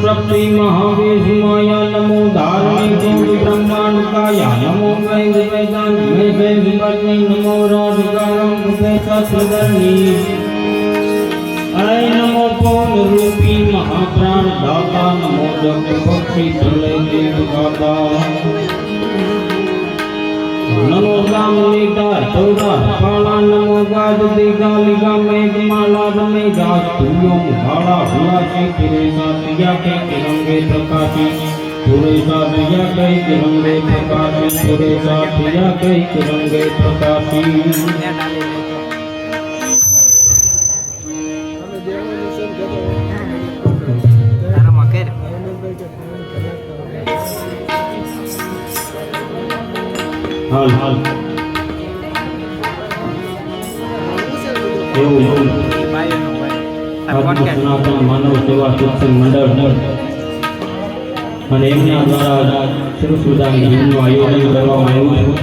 शक्ति महावीर माया नमो धारणी देवी ब्रह्मांड काया नमो वेद वेदांत में विपत्ति नमो राजकारं रूपे सत्सदर्णी अय नमो पवन रूपी महाप्राण दाता नमो जग पक्षी चले देव गाता नमो गाम नीता चौदा पाला नमो गाज दिगा लिगा मेघ माला रमे गाज तुयो भाड़ा हुलासी फिरे साथिया के तिरंगे प्रकाशी पूरे साथिया के तिरंगे प्रकाशी पूरे साथिया के तिरंगे प्रकाशी हाल हाल એવું સનાતન માનવ સેવા સત્સંગ મંડળ અને એમના દ્વારા સરસ્વતી જીવનનું આયોજન કરવામાં આવ્યું છે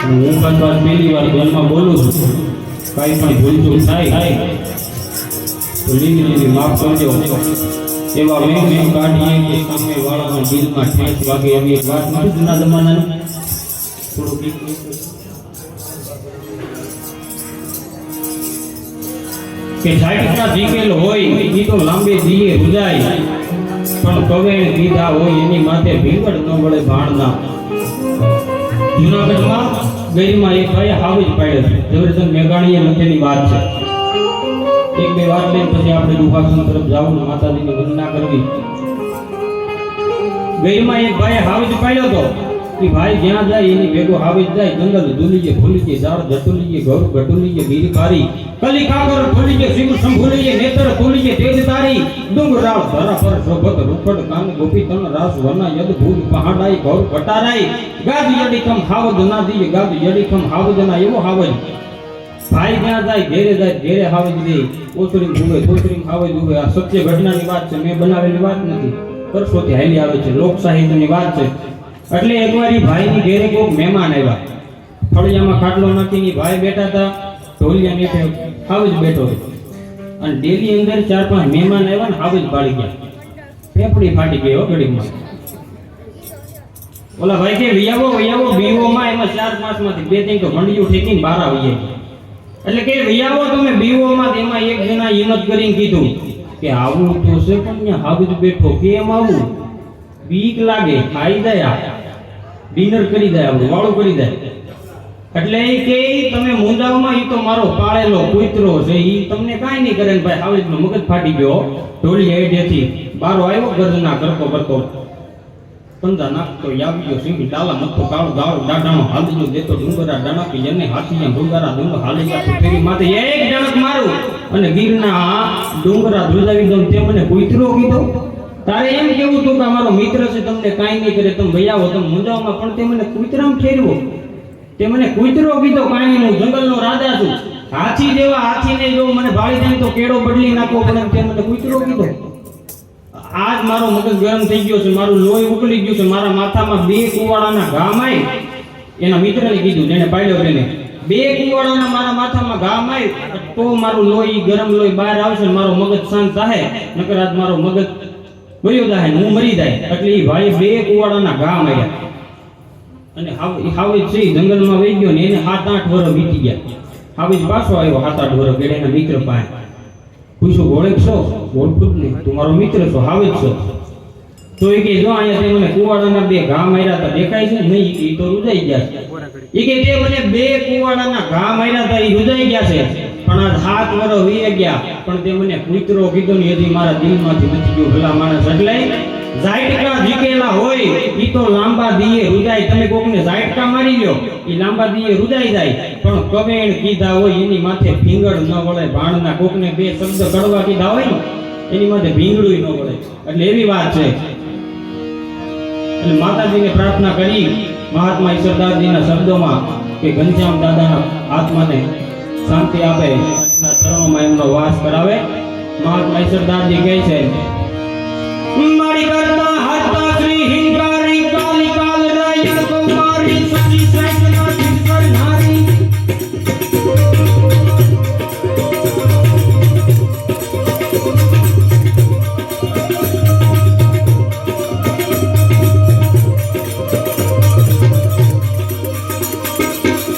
હું પાછા પહેલી વાર ધ્યાનમાં બોલું છું કાંઈ પણ ભૂલચૂક થાય તો લીલી માફ કરજો એવા મેં કાઢીએ કે સામે વાળાના દિલમાં ઠેસ વાગે એવી એક વાત નથી જૂના જમાનાની થોડુંક કે સાઈડના જીકેલ હોય એ તો લાંબે દીએ રૂજાય પણ કવેણ દીધા હોય એની માથે ભીંગડ ન વળે ભાણના જૂનાગઢમાં ગઈમાં એક ભાઈ હાવી જ પાડ્યો છે ઝવેરચંદ મેઘાણીએ લખેલી વાત છે એક બે વાત લઈને પછી આપણે દુભાસન તરફ જાવું ને માતાજીની વંદના કરવી ગઈમાં એક ભાઈ હાવી જ પાડ્યો તો કે ભાઈ જ્યાં જાય એની ભેગો હાવી જ જાય જંગલ ધૂલીએ ભૂલીએ ઝાડ જટુલીએ ઘર ઘટુલીએ ગીરી પારી કલી કાકર ખોલીએ શિવ સંભૂલીએ નેત્ર ખોલીએ તેજ તારી ડુંગરાળ ધરા પર શોભત રૂપડ કાન ગોપી તન રાસ વના યદ ભૂલ પહાડાઈ ઘર કટારાઈ ગાદ યડીકમ હાવદ ના દીએ ગાદ યડીકમ હાવદ ના એવો હાવજ ભાઈ જ્યાં જાય ઘેરે હાવજ દે ઓસરી ભૂવે તોસરી હાવજ ઉભે આ સત્ય ઘટનાની વાત છે મેં બનાવેલી વાત નથી વર્ષોથી હાલી આવે છે લોક સાહિત્યની વાત છે એટલે એકવાર ભાઈની ઘેરે કોઈ મહેમાન આવ્યા ફળિયામાં ખાટલો નાખીને ભાઈ બેઠા હતા ઢોલિયા નીચે હાવજ બેઠો અને ડેલી અંદર 4-5 મહેમાન આવ્યા ને હાવજ પાડી ગયા ફેફડી ફાટી ગઈ હો ઘડીમાં ઓલા ભાઈ કે વિયાવો બીવોમાં એમાં 4-5 માંથી 2-3 તો ભંડિયું ઠેકીને બહાર આવી ગયા એટલે કે વિયાવો તમે બીવોમાં એમાં એક જણા હિંમત કરીને કીધું કે આવું તો છે પણ હાવજ બેઠો કેમ આવું બીક લાગે ખાઈ જાય ડિનર કરી જાય આપણું વાળું કરી જાય એટલે એ કે તમે મુંદાવમાં ઈ તો મારો પાળેલો કૂતરો છે ઈ તમને કાઈ નહીં કરે ને ભાઈ હાવજનો મગજ ફાટી ગયો ઢોલી હેડેથી બારો આવ્યો ગર્જના કરતો પંદા નાખતો આવ્યો સિંગી ડાલા મથો કાળો ગાળો દાડાનો હાલજો દેતો ડુંગરા ડણકી જને હાથીયા ડુંગરા ડુંગર હાલી ગયા ફેરી માથે એક ડણક મારું અને ગીરના ડુંગરા ધ્રુજાવી દઉં તે મને કૂતરો કીધો તારે એમ કેવું તું કે મારો મિત્ર છે તમને કાઈ નહીં કરે તમે ભૈયાવો તમે મુંજાવમાં પણ તે મને કૂતરામ ઠેરવો તે મને કૂતરો કીધો કાઈ નું જંગલનો રાજા છું હાથી જેવા હાથીને જો મને ભાળી જાય તો કેડો બદલી નાખવો પડે તે મને કૂતરો કીધો આજ મારો મગજ ગરમ થઈ ગયો છે મારું લોહી ઉકળી ગયું છે મારા માથામાં 2 કુવાડાના ઘા માય એના મિત્રને કીધું જેને પાડ્યો તેને 2 કુવાડાના મારા માથામાં ઘા માય તો મારું લોહી ગરમ લોહી બહાર આવશે મારો મગજ શાંત થાય નકર આજ મારો મગજ ગયો જાય હું મરી જાય એટલે એ ભાઈ 2 કુવાડાના ઘા માર્યા અને હાવી છે જંગલમાં વહી ગયો ને એને 7-8 વર્ષ વીતી ગયા હાવી પાછો આવ્યો 7-8 વર્ષ ગેડે એના મિત્ર પાસે પૂછો ઓળખ છો ઓળખું જ નહીં તું મારો મિત્ર છો હાવી છો તો એ કે જો અહીંયા તે મને કુવાડાના 2 ઘા માર્યા હતા દેખાય છે નહીં એ તો રૂજાઈ ગયા છે એ કે તે મને 2 કુવાડાના ઘા માર્યા હતા એ રૂજાઈ ગયા છે પણ આ 7 વર્ષ વીએ ગયા પણ તે મને કૂતરો કીધો ને હજી મારા દિલમાંથી નથી ગયો ભલા માણસ એટલે ઝાઈટકા જીકેલા હોય ઈ તો લાંબા દીએ રૂજાય તમે કોકને ઝાઈટકા મારી લ્યો ઈ લાંબા દીએ રૂજાઈ જાય પણ કવેણ કીધા હોય એની માથે ભીંગડ ન વળે ભાણના કોકને 2 શબ્દ કડવા કીધા હોય ને એની માથે ભીંગડું ન વળે એટલે એવી વાત છે એટલે માતાજીને પ્રાર્થના કરી મહાત્મા ઈશ્વરદાસજીના શબ્દોમાં કે ઘનશ્યામ દાદાના આત્માને શાંતિ આપે, એના ચરણોમાં એમનો વાસ કરાવે. મહાત્મા ઈશ્વરદાસજી કહે છે, મારી કરતા હરતા શ્રી હિંકારી કાલી કાલ રાય કુમારી સતી સાઈકના ચિંતન નારી.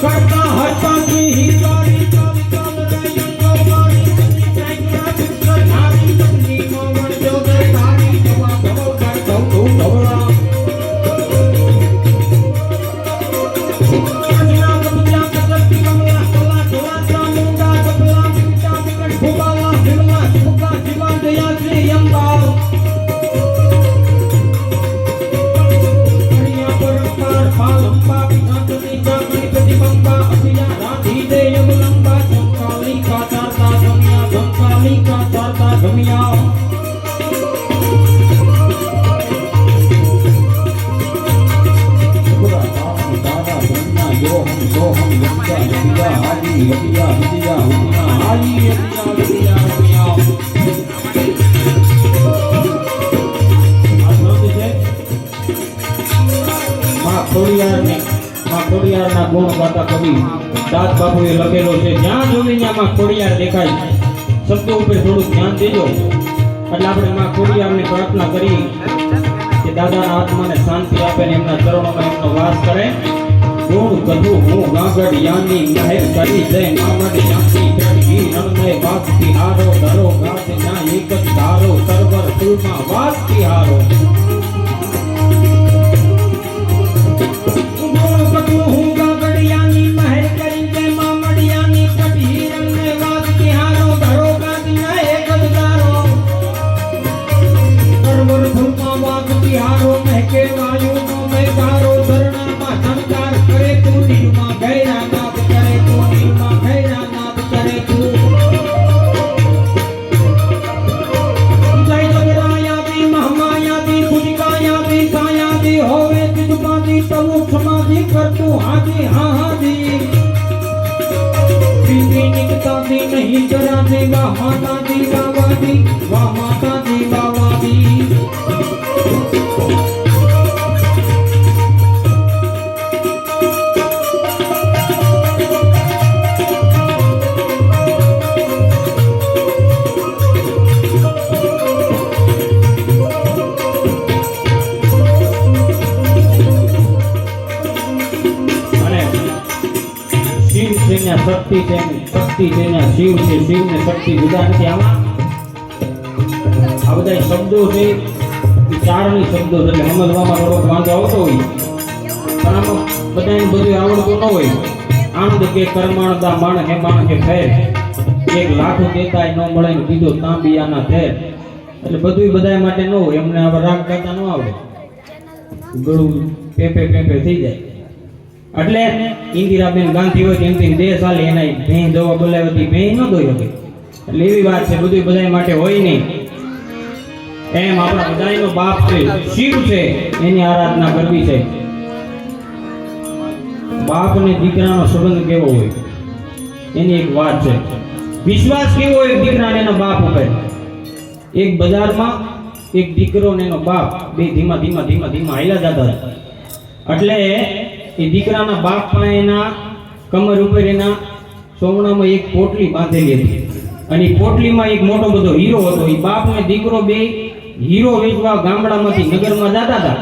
કરતા હરતા શ્રી હિંકારી કાલી કાલ રાય કુમારી સતી સાઈકના ચિંતન નારી. સતી મોવણ જોગર ધારી જવા ગવો કર ધૌ ધૌળા. ખોડિયારના ગુણ ગાતા કવિ દાસ બાપુએ લખેલો છે. જ્યાં જોઈને ત્યાં ખોડિયાર દેખાય. શબ્દો ઉપર થોડું ધ્યાન દેજો એટલે આપણે માં ખોડિયારની પ્રાર્થના કરી કે દાદાના આત્માને શાંતિ આપે ને એમના ચરણોમાં એમનો વાસ કરે. ગુણ કથું હું ગાગડ યાની મહેર કરી જય મામડ શાંતિ ચડગી રણમય વાસ તિહારો ધરો ગાત ના એક જ ધારો સરવર ફૂલમાં વાસ તિહારો. नहीं जरा दे वाह माता दी बाबा दी वाह माता दी बाबा दी. શક્તિ છે, શક્તિ છે ને શિવ છે. શિવ ને શક્તિ જુદા નથી. આમાં આ બધા શબ્દો છે એ ચારની શબ્દો છે એટલે સમજવામાં થોડોક વાંધો આવતો હોય પણ આમાં બધાને બધું આવડતું ન હોય. આનંદ કે કર્માણદા માણ હે માણ કે ફેર એક લાખો દેતા ન મળે ને કીધો તાંબિયાના ફેર. એટલે બધું બધા માટે ન હોય. એમને આવા રાગ ગાતા ન આવડે, ગળું પેપે પેપે થઈ જાય. એટલે ઇન્દિરાબેન ગાંધી હોય એમથી દેશ હાલે એના ભેં દવા બોલાવી ભેં ન દોઈ શકે. એટલે એવી વાત છે, બધું બધા માટે હોય નહીં. એમ આપણા બધાનો બાપ છે શિવ છે, એની આરાધના કરવી છે. બાપ ને દીકરાનો સંબંધ કેવો હોય એની એક વાત છે. વિશ્વાસ કેવો હોય દીકરાને એના બાપ ઉપર. એક બજારમાં એક દીકરો ને એનો બાપ બે ધીમા ધીમા ધીમા ધીમા હાલ્યા જતા. એટલે એ દીકરાના બાપ પાસે એના કમર ઉપર એના સોમણામાં એક પોટલી બાંધેલી હતી અને એ પોટલીમાં એક મોટો બધો હીરો હતો. એ બાપ ને દીકરો બે હીરો વેચવા ગામડામાંથી નગરમાં જતા હતા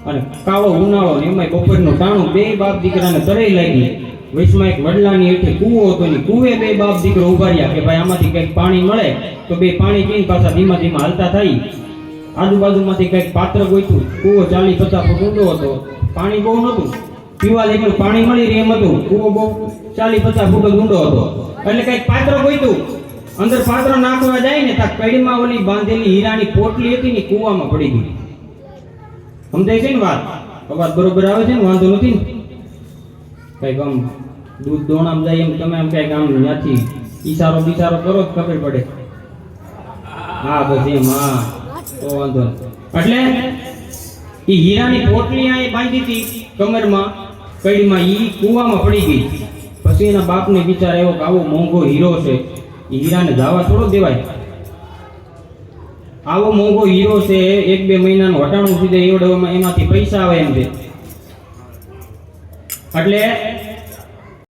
અને કાળો ઉનાળો ને એમાં બપોરનું ટાણું. બે બાપ દીકરાને તરાઈ લાગી. વચમાં એક વડલાની હેઠે કૂવો હતો ને કૂવે બે બાપ દીકરો ઉભા રહ્યા કે ભાઈ આમાંથી કંઈક પાણી મળે તો બે પાણી પીને પાછા ધીમા ધીમા હાલતા થઈ. આજુબાજુમાંથી કંઈક પાત્ર ગોઈતું. કૂવો 40-50 ફૂટ ઊંડો હતો. પાણી બહુ નહોતું, પીવા જેટલું પાણી મળી રહે એમ હતું. કૂવો બહુ 40-50 ફૂટ ઊંડો હતો. એટલે કંઈક પાત્ર ગોઈતું. અંદર પાત્ર નાખવા જાય ને ત્યાં કડીમાં ઓલી બાંધેલી હીરાની પોટલી હતી ને કૂવામાં પડી ગઈ. સમજાય છે ને વાત? અવાજ બરોબર આવે છે ને? વાંધો નથી ને? કઈક આમ દૂધ દોણામ જાય એમ તમે આમ કઈક આમ ત્યાંથી ઈશારો બિશારો કરો જ ખબર પડે. હા બસ એમ. હા તો વાંધો નહીં. એટલે એ હીરાની પોટલી આ બાંધી હતી કમરમાં, કડીમાં, ઈ કૂવામાં પડી ગઈ. પછી પછી એના બાપને વિચાર આવ્યો કે આવો મોંઘો હીરો છે, એ હીરાને જવા થોડો દેવાય. આવો મોંઘો હીરો છે, 1-2 મહિનાનું હટાણું થઈ જાય એવડે એમાંથી પૈસા આવે એમ છે. એટલે